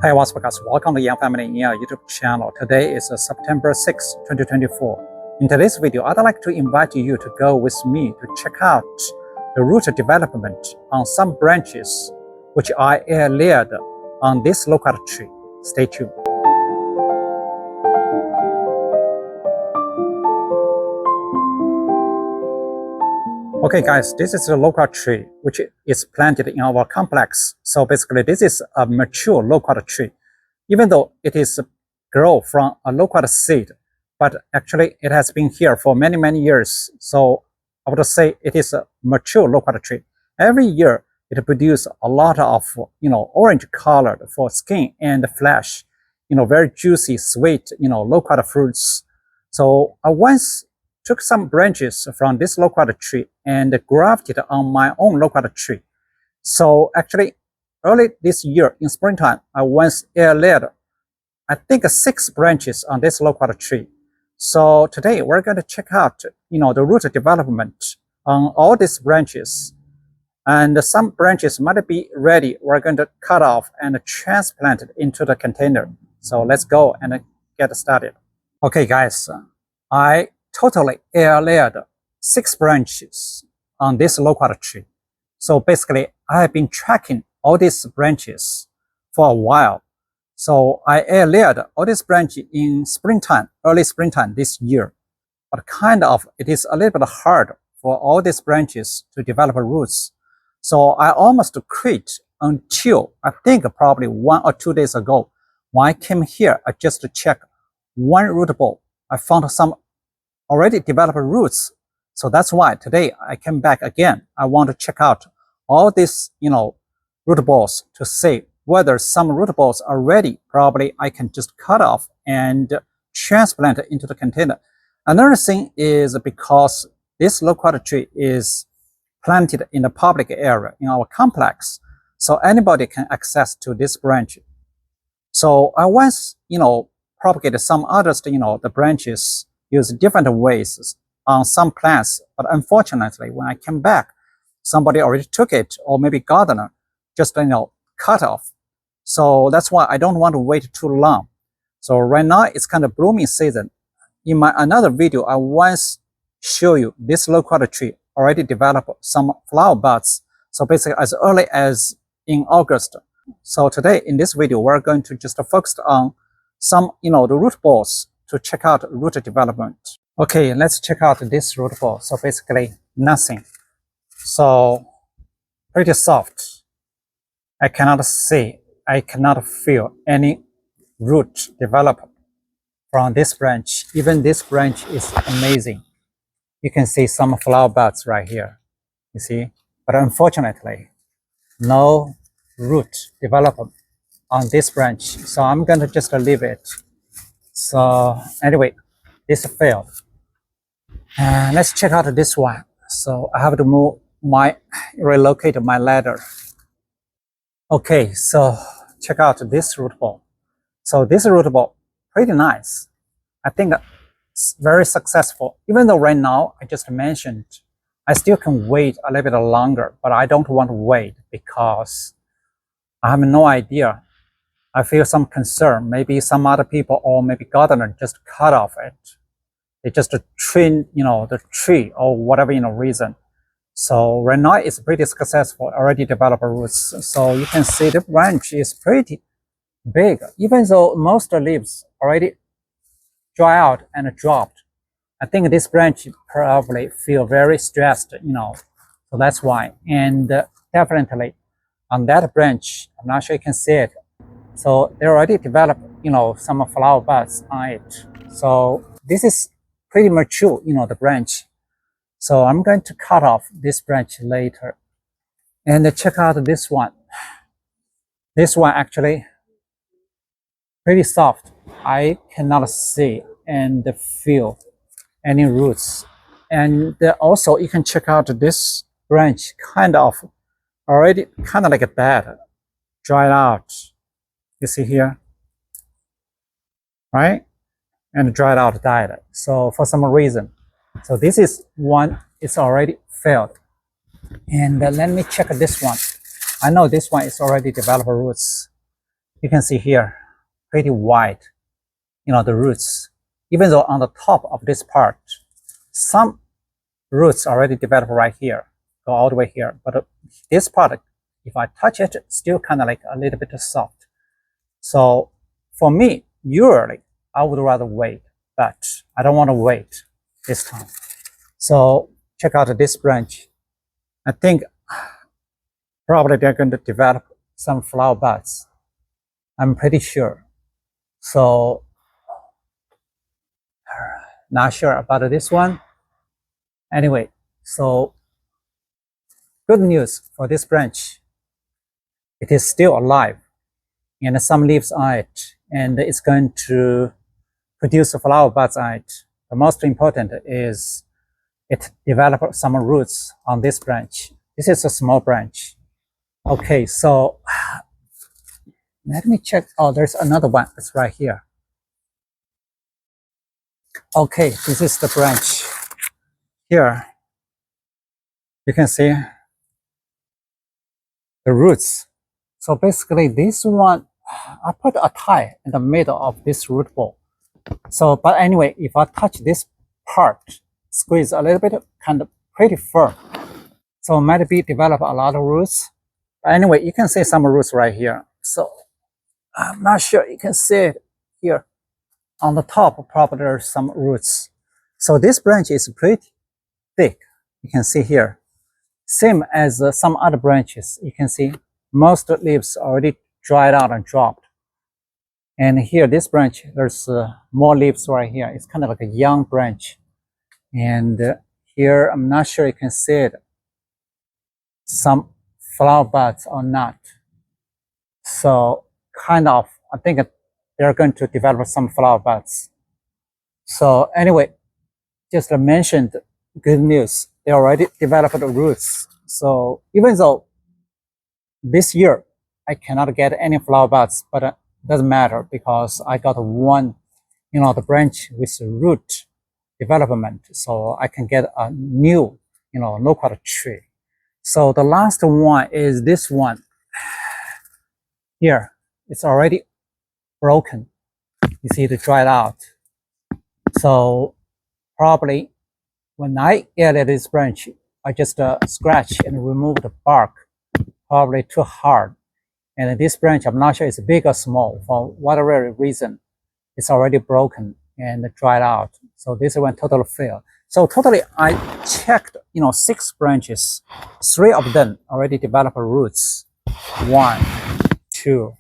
Hey, what's up guys? Welcome to Young Family in our YouTube channel. Today is September 6, 2024. In today's video, I'd like to invite you to go with me to check out the root development on some branches which I layered on this Loquat tree. Stay tuned. Okay guys, this is the Loquat tree which is planted in our complex. So basically this is a mature Loquat tree. Even though it is grow from a Loquat seed, but actually it has been here for many years. So I would say it is a mature Loquat tree. Every year it produces a lot of orange colored for skin and flesh, very juicy, sweet, Loquat fruits. So I once took some branches from this Loquat tree and grafted on my own Loquat tree. So actually, early this year in springtime, I once laid, I think 6 branches on this Loquat tree. So today we're going to check out, the root development on all these branches. And some branches might be ready. We're going to cut off and transplant it into the container. So let's go and get started. Okay, guys, I totally layered 6 branches on this Loquat tree. So basically, I have been tracking all these branches for a while. So I layered all these branches in springtime, early springtime this year. But kind of, it is a little bit hard for all these branches to develop roots. So I almost quit until I think probably 1 or 2 days ago. When I came here, I just checked one root ball. I found some already developed roots. So that's why today I came back again. I want to check out all these, root balls to see whether some root balls are ready. Probably I can just cut off and transplant it into the container. Another thing is because this Loquat tree is planted in the public area in our complex, so anybody can access to this branch. So I once, propagated some others, the branches use different ways on some plants, but unfortunately, when I came back, somebody already took it, or maybe gardener just cut off. So that's why I don't want to wait too long. So right now it's kind of blooming season. In my another video, I once show you this Loquat tree already developed some flower buds. So basically as early as in August. So today in this video, we're going to just focus on some, the root balls to check out root development. Okay, let's check out this root ball. So basically nothing. So pretty soft. I cannot see, I cannot feel any root develop from this branch. Even this branch is amazing. You can see some flower buds right here, you see, but unfortunately, no root develop on this branch. So I'm going to just leave it. So anyway, this failed. And let's check out this one. So I have to relocate my ladder. Okay, so check out this root ball. So this root ball, pretty nice. I think it's very successful. Even though right now, I just mentioned, I still can wait a little bit longer, but I don't want to wait because I have no idea. I feel some concern. Maybe some other people or maybe gardener just cut off it. They just trim, the tree or whatever, reason. So right now it's pretty successful, already developed roots. So you can see the branch is pretty big, even though most leaves already dry out and dropped. I think this branch probably feel very stressed, so that's why. And definitely on that branch, I'm not sure you can see it. So they already developed, some flower buds on it. So this is pretty mature, the branch. So I'm going to cut off this branch later. And check out this one. This one actually pretty soft. I cannot see and feel any roots. And also you can check out this branch already like a bad, dried out. You see here, right? And dried out, died. So for some reason, so this is one, it's already failed. And let me check this one. I know this one is already developed roots. You can see here, pretty wide, the roots. Even though on the top of this part, some roots already developed right here, go all the way here. But this part, if I touch it, still kind of like a little bit soft. So for me, usually I would rather wait, but I don't want to wait this time. So check out this branch. I think probably they're going to develop some flower buds. I'm pretty sure. So not sure about this one. Anyway, so good news for this branch. It is still alive and some leaves on it, and it's going to produce flower buds on it. The most important is it developed some roots on this branch. This is a small branch. Okay, so let me check. Oh, there's another one. It's right here. Okay, this is the branch. Here, you can see the roots. So basically, this one, I put a tie in the middle of this root ball. So, but anyway, if I touch this part, squeeze a little bit, kind of pretty firm. So might be develop a lot of roots. But anyway, you can see some roots right here. So I'm not sure you can see it here. On the top, probably there's some roots. So this branch is pretty thick. You can see here. Same as some other branches. You can see most leaves already dried out and dropped. And here, this branch, there's more leaves right here. It's kind of like a young branch. And here, I'm not sure you can see it. Some flower buds or not. So kind of, I think they're going to develop some flower buds. So anyway, just mentioned good news. They already developed the roots. So even though this year I cannot get any flower buds, but it doesn't matter because I got one, the branch with root development. So I can get a new, loquat tree. So the last one is this one. Here, it's already broken. You see it dried out. So probably when I added this branch, I just scratch and remove the bark. Probably too hard. And this branch, I'm not sure it's big or small. For whatever reason, it's already broken and dried out. So this one totally failed. So totally, I checked, 6 branches. 3 of them already developed roots. 1, 2,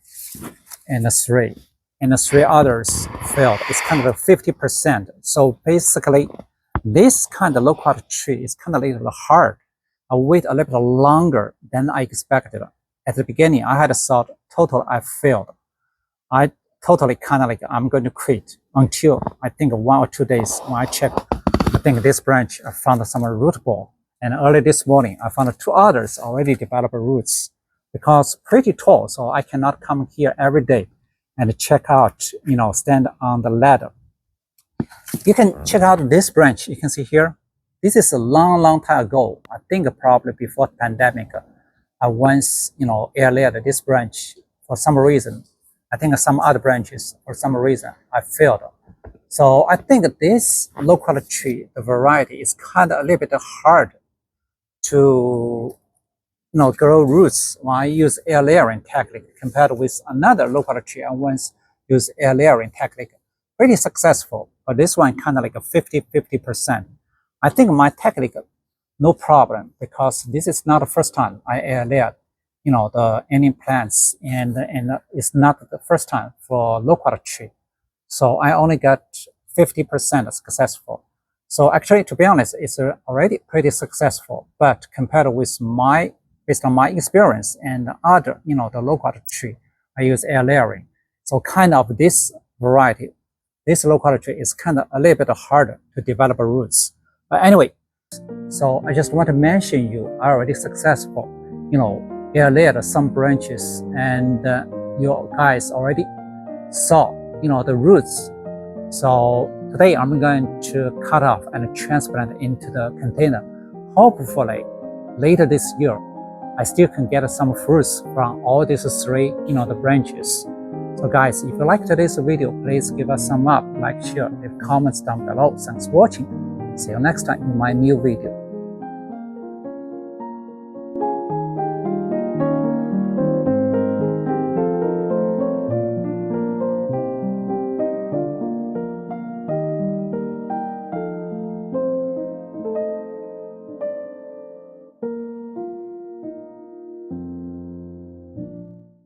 and 3. And the 3 others failed. It's kind of 50%. So basically, this kind of loquat tree is kind of a little hard. I wait a little bit longer than I expected. At the beginning, I had thought total I failed. I totally kind of like I'm going to quit until I think 1 or 2 days when I checked. I think this branch I found some root ball, and early this morning I found 2 others already developed roots because pretty tall, so I cannot come here every day and check out, stand on the ladder. You can check out this branch. You can see here. This is a long time ago. I think probably before the pandemic. I once, air-layered this branch for some reason. I think some other branches, for some reason, I failed. So I think this loquat tree, the variety, is kind of a little bit hard to, grow roots when I use air layering technique compared with another loquat tree I once used air layering technique. Pretty successful, but this one kind of like a 50%. I think my technique, no problem, because this is not the first time I air layered, any plants, and it's not the first time for loquat tree. So I only got 50% successful. So actually, to be honest, it's already pretty successful. But compared with based on my experience and other, the loquat tree, I use air layering. So kind of this variety, this loquat tree is kind of a little bit harder to develop roots. But anyway, so I just want to mention you are already successful, air layered some branches, and you guys already saw, the roots. So today I'm going to cut off and transplant into the container. Hopefully later this year, I still can get some fruits from all these 3, the branches. So guys, if you like today's video, please give us some up, like, share, leave comments down below. Thanks for watching. See you next time in my new video.